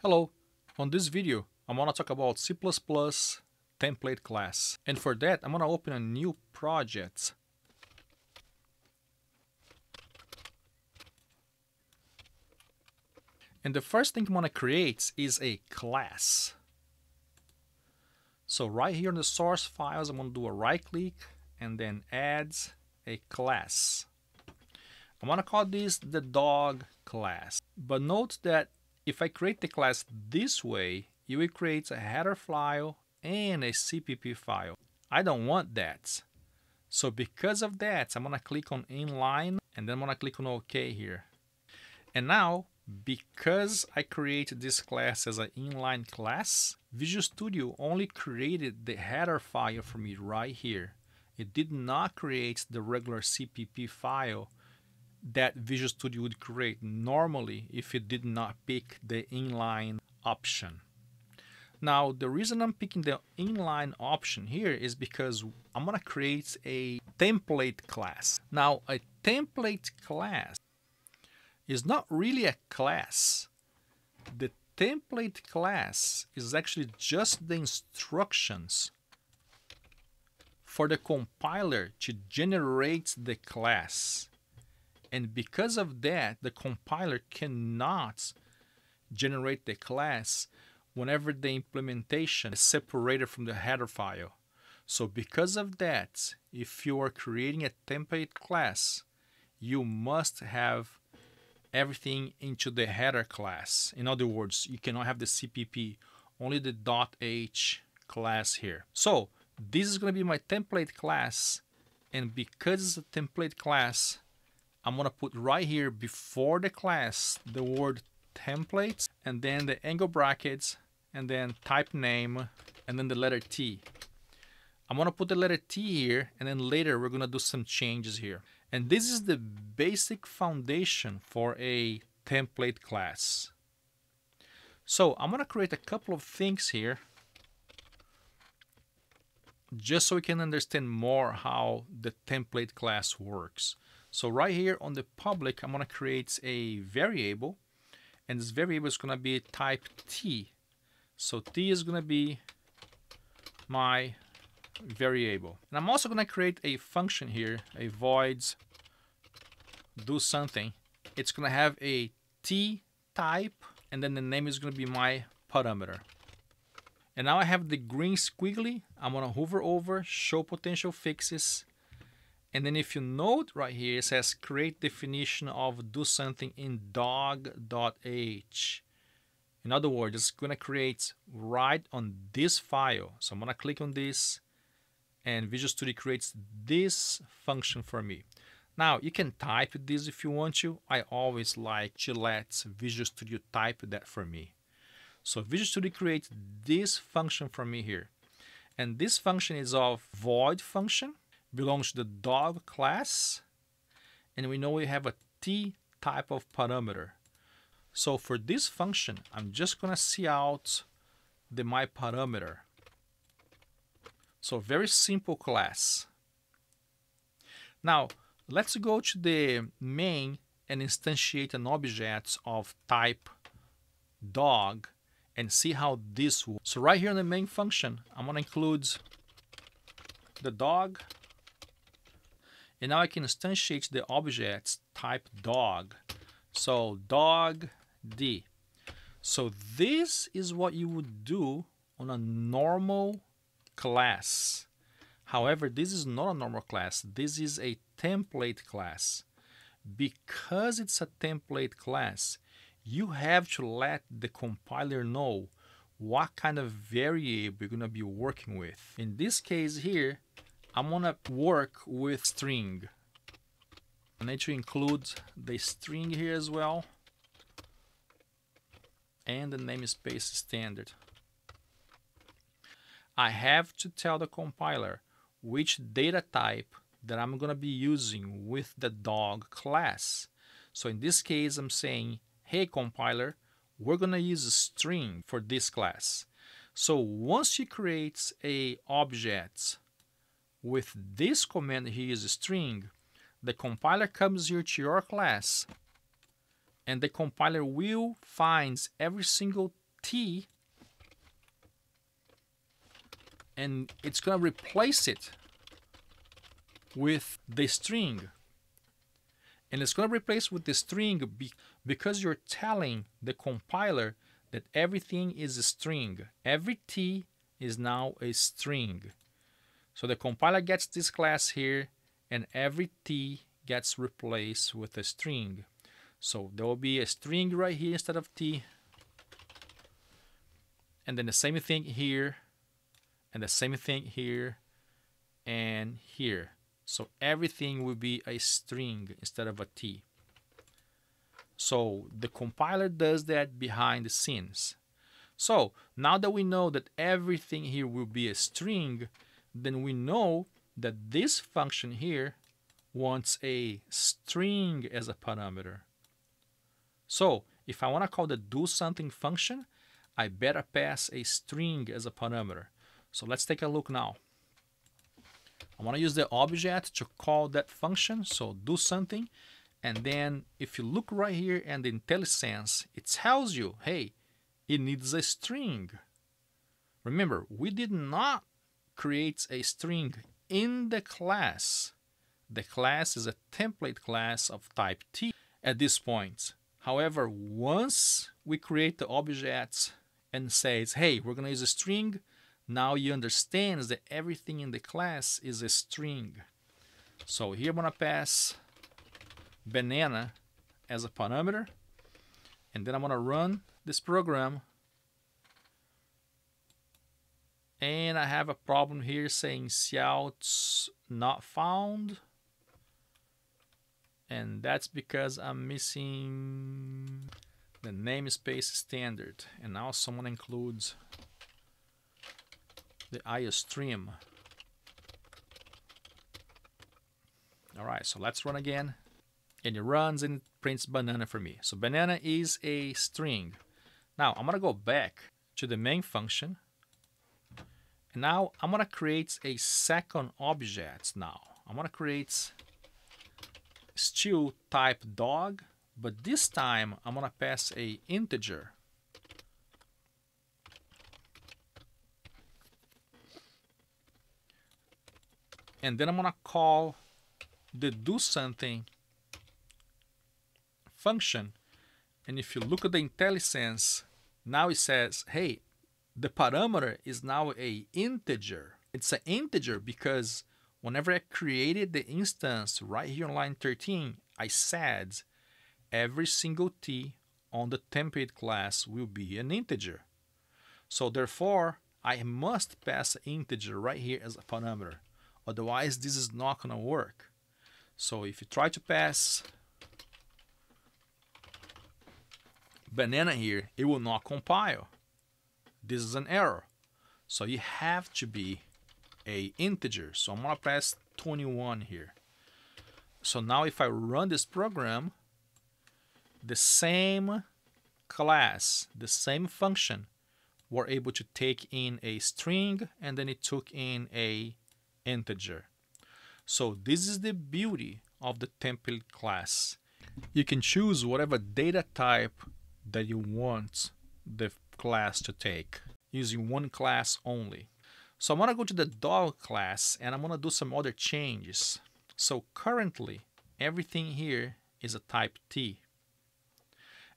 Hello, on this video I'm going to talk about C++ template class, and for that I'm going to open a new project. And the first thing I'm going to create is a class. So right here in the source files I'm going to do a right click and then add a class. I'm going to call this the dog class, but note that if I create the class this way, you will create a header file and a CPP file. I don't want that. So because of that, I'm going to click on inline and then I'm going to click on OK here. And now, because I created this class as an inline class, Visual Studio only created the header file for me right here. It did not create the regular CPP file that Visual Studio would create normally if it did not pick the inline option. Now, the reason I'm picking the inline option here is because I'm going to create a template class. Now, a template class is not really a class. The template class is actually just the instructions for the compiler to generate the class. And because of that, the compiler cannot generate the class whenever the implementation is separated from the header file. So because of that, if you are creating a template class, you must have everything into the header class. In other words, you cannot have the CPP, only the .h class here. So this is going to be my template class, and because it's a template class, I'm going to put right here before the class the word templates and then the angle brackets and then type name and then the letter T. I'm going to put the letter T here, and then later we're going to do some changes here. And this is the basic foundation for a template class. So I'm going to create a couple of things here just so we can understand more how the template class works. So right here on the public, I'm going to create a variable, and this variable is going to be type T. So T is going to be my variable. And I'm also going to create a function here, a void do something. It's going to have a T type, and then the name is going to be my parameter. And now I have the green squiggly. I'm going to hover over, show potential fixes. And then if you note right here, it says create definition of do something in dog.h. In other words, it's going to create right on this file. So I'm going to click on this, and Visual Studio creates this function for me. Now, you can type this if you want to. I always like to let Visual Studio type that for me. So Visual Studio creates this function for me here. And this function is of void function, belongs to the dog class, and we know we have a T type of parameter. So for this function, I'm just going to see out the my parameter. So very simple class. Now, let's go to the main and instantiate an object of type dog and see how this works. So right here in the main function, I'm going to include the dog. And now I can instantiate the objects type dog. So dog D. So this is what you would do on a normal class. However, this is not a normal class. This is a template class. Because it's a template class, you have to let the compiler know what kind of variable you're going to be working with. In this case here, I'm going to work with string. I need to include the string here as well, and the namespace standard. I have to tell the compiler which data type that I'm going to be using with the dog class. So in this case, I'm saying, hey compiler, we're going to use a string for this class. So once you create a object with this command here is a string, the compiler comes here to your class, and the compiler will find every single T, and it's going to replace it with the string. And it's going to replace with the string because you're telling the compiler that everything is a string. Every T is now a string. So the compiler gets this class here, and every T gets replaced with a string. So there will be a string right here instead of T. And then the same thing here, and the same thing here, and here. So everything will be a string instead of a T. So the compiler does that behind the scenes. So now that we know that everything here will be a string, then we know that this function here wants a string as a parameter. So if I want to call the do something function, I better pass a string as a parameter. So let's take a look now. I want to use the object to call that function, so do something. And then if you look right here in the IntelliSense, it tells you, hey, it needs a string. Remember, we did not create a string in the class. The class is a template class of type T at this point. However, once we create the object and says, hey, we're going to use a string, now you understand that everything in the class is a string. So here I'm going to pass banana as a parameter, and then I'm going to run this program, and I have a problem here saying cout not found, and that's because I'm missing the namespace standard, and now someone includes the iostream. Alright, so let's run again. And it runs and it prints banana for me. So banana is a string. Now I'm going to go back to the main function. And now I'm going to create a second object now. I'm going to create still type dog, but this time I'm going to pass a integer. And then I'm going to call the do something function. And if you look at the IntelliSense, now it says, hey, the parameter is now a integer. It's an integer because whenever I created the instance right here on line 13, I said every single T on the template class will be an integer. So therefore, I must pass an integer right here as a parameter. Otherwise, this is not going to work. So if you try to pass banana here, it will not compile. This is an error. So you have to be a integer. So I'm going to press 21 here. So now if I run this program, the same class, the same function, were able to take in a string, and then it took in a integer. So this is the beauty of the template class. You can choose whatever data type that you want the class to take using one class only. So I'm going to go to the dog class and I'm going to do some other changes. So currently everything here is a type T.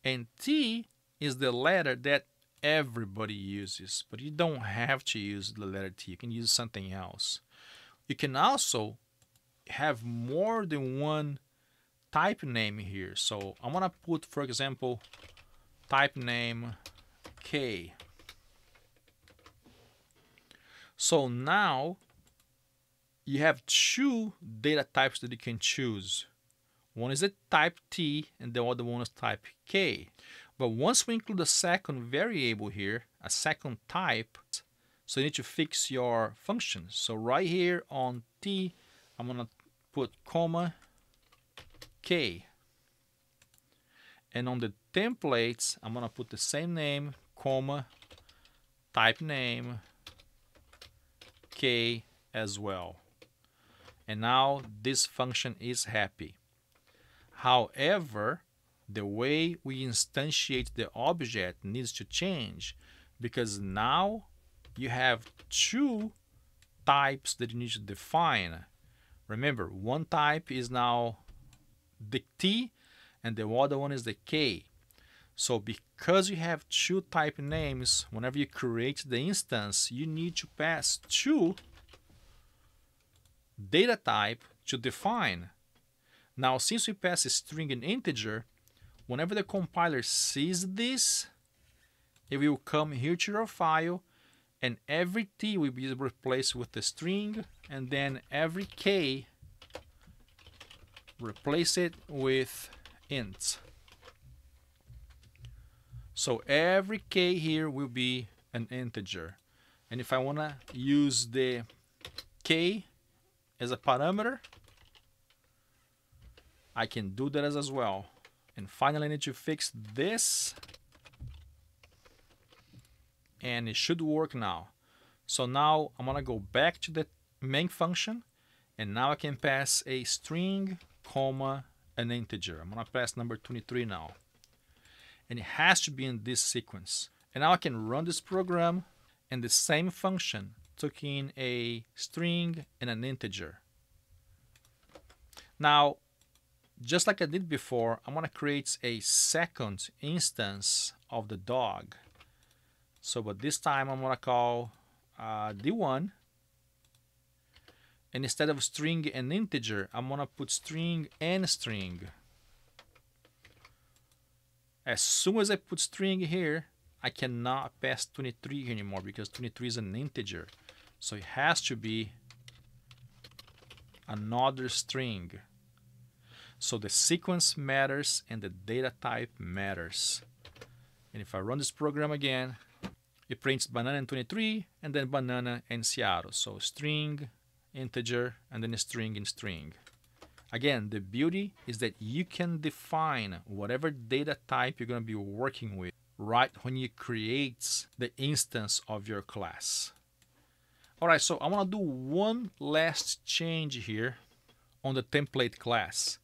And T is the letter that everybody uses, but you don't have to use the letter T. You can use something else. You can also have more than one type name here. So I'm going to put, for example, type name K. So now you have two data types that you can choose. One is a type T and the other one is type K. But once we include a second variable here, a second type, so you need to fix your function. So right here on T, I'm going to put comma K. And on the templates, I'm going to put the same name, comma, type name, K as well. And now this function is happy. However, the way we instantiate the object needs to change, because now you have two types that you need to define. Remember, one type is now the T and the other one is the K. So because you have two type names, whenever you create the instance, you need to pass two data type to define. Now, since we pass a string and integer, whenever the compiler sees this, it will come here to your file, and every T will be replaced with the string, and then every K replace it with int. So every K here will be an integer. And if I want to use the K as a parameter, I can do that as well. And finally, I need to fix this. And it should work now. So now I'm going to go back to the main function. And now I can pass a string, comma, an integer. I'm going to pass number 23 now. And it has to be in this sequence. And now I can run this program, and the same function took in a string and an integer. Now, just like I did before, I'm going to create a second instance of the dog. So, but this time I'm going to call D1. And instead of string and integer, I'm going to put string and string. As soon as I put string here, I cannot pass 23 anymore because 23 is an integer. So it has to be another string. So the sequence matters and the data type matters. And if I run this program again, it prints banana and 23 and then banana and Seattle. So string, integer, and then a string and string. Again, the beauty is that you can define whatever data type you're going to be working with right when you create the instance of your class. Alright, so I want to do one last change here on the template class.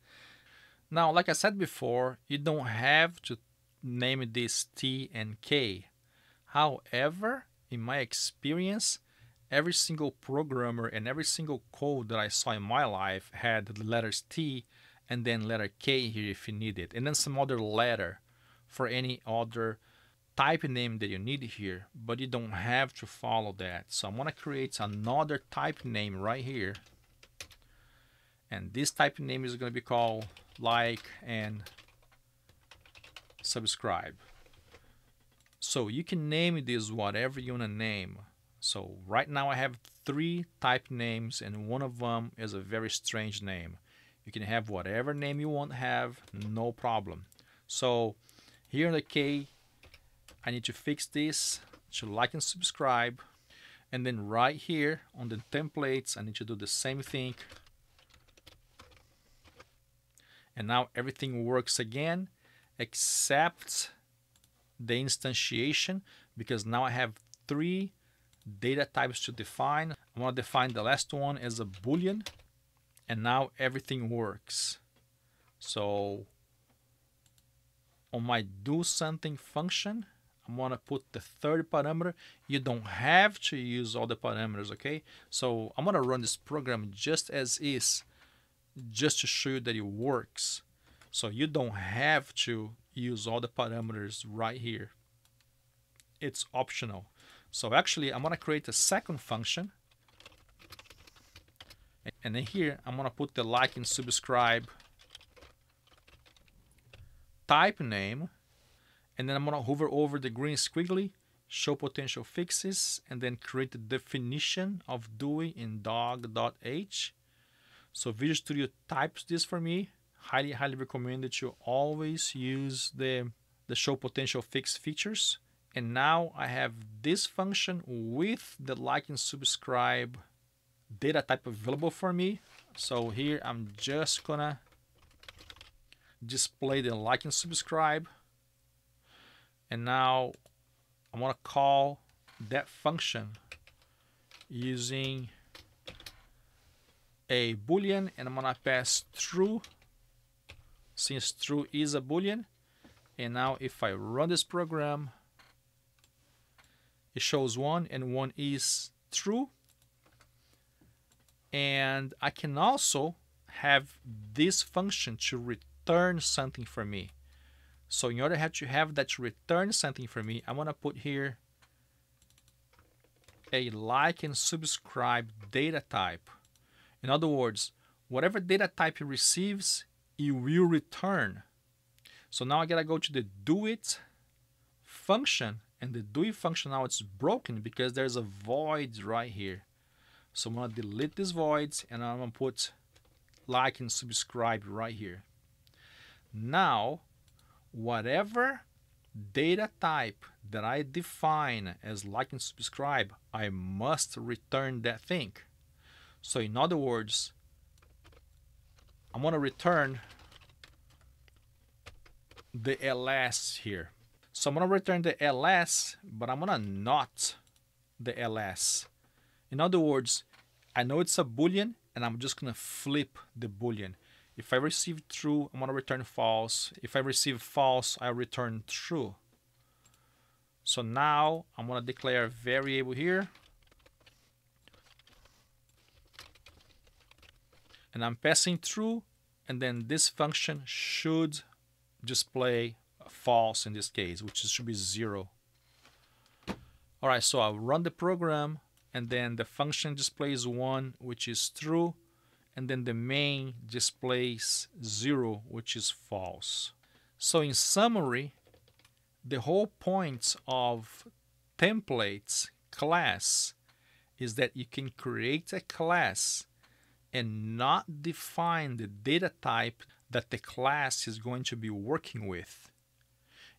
Now, like I said before, you don't have to name this T and K. However, in my experience, every single programmer and every single code that I saw in my life had the letters T and then letter K here if you need it, and then some other letter for any other type name that you need here, but you don't have to follow that. So I'm going to create another type name right here, and this type name is going to be called like and subscribe. So you can name this whatever you want to name. So right now I have 3 type names, and one of them is a very strange name. You can have whatever name you want to have, no problem. So here in the K, I need to fix this to like and subscribe. And then right here on the templates, I need to do the same thing. And now everything works again, except the instantiation, because now I have 3 data types to define. I want to define the last one as a boolean, and now everything works. So on my do something function, I'm going to put the third parameter. You don't have to use all the parameters, okay? So I'm going to run this program just as is, just to show you that it works. So you don't have to use all the parameters right here. It's optional. So actually, I'm going to create a second function. And then here, I'm going to put the like and subscribe type name. And then I'm going to hover over the green squiggly, show potential fixes, and then create the definition of doing in dog.h. So Visual Studio types this for me. Highly recommend that you always use the show potential fix features. And now I have this function with the like and subscribe data type available for me. So here I'm just gonna display the like and subscribe. And now I want to call that function using a boolean, and I'm going to pass true, since true is a boolean. And now if I run this program, it shows 1 and 1 is true. And I can also have this function to return something for me. So in order to have that to return something for me, I'm going to put here a like and subscribe data type. In other words, whatever data type it receives, it will return. So now I gotta go to the doIt function, and the doIt function now it's broken because there's a void right here. So I'm gonna delete this void and I'm gonna put like and subscribe right here. Now, whatever data type that I define as like and subscribe, I must return that thing. So in other words, I'm going to return the ls here. So I'm going to return the ls, but I'm going to not the ls. In other words, I know it's a boolean and I'm just going to flip the boolean. If I receive true, I'm going to return false. If I receive false, I return true. So now I'm going to declare a variable here. And I'm passing through, and then this function should display false in this case, which should be 0. All right, so I'll run the program, and then the function displays 1, which is true, and then the main displays 0, which is false. So in summary, the whole point of templates class is that you can create a class and not define the data type that the class is going to be working with.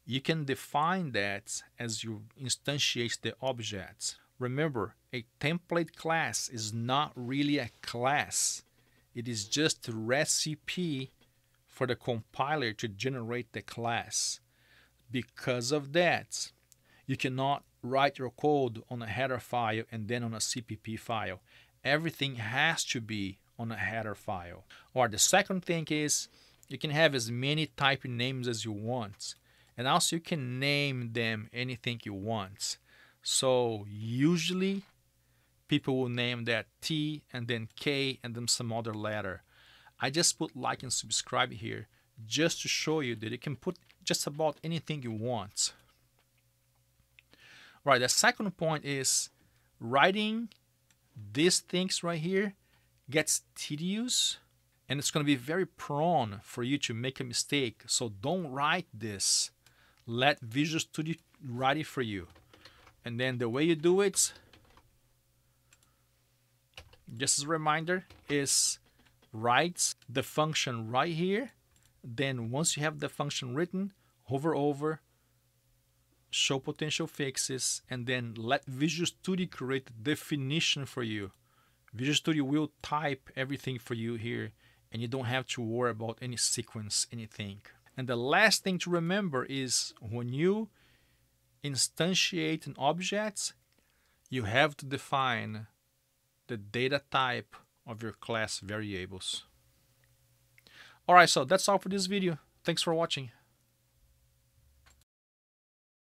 You can define that as you instantiate the objects. Remember, a template class is not really a class. It is just a recipe for the compiler to generate the class. Because of that, you cannot write your code on a header file and then on a CPP file. Everything has to be on a header file. Or the second thing is you can have as many type names as you want. And also you can name them anything you want. So usually people will name that T and then K and then some other letter. I just put like and subscribe here just to show you that you can put just about anything you want. Right, the second point is writing these things right here gets tedious and it's going to be very prone for you to make a mistake. So don't write this. Let Visual Studio write it for you. And then the way you do it, just as a reminder, is write the function right here. Then once you have the function written, hover over, show potential fixes, and then let Visual Studio create the definition for you. Visual Studio will type everything for you here, and you don't have to worry about any sequence, anything. And the last thing to remember is when you instantiate an object, you have to define the data type of your class variables. Alright, so that's all for this video. Thanks for watching.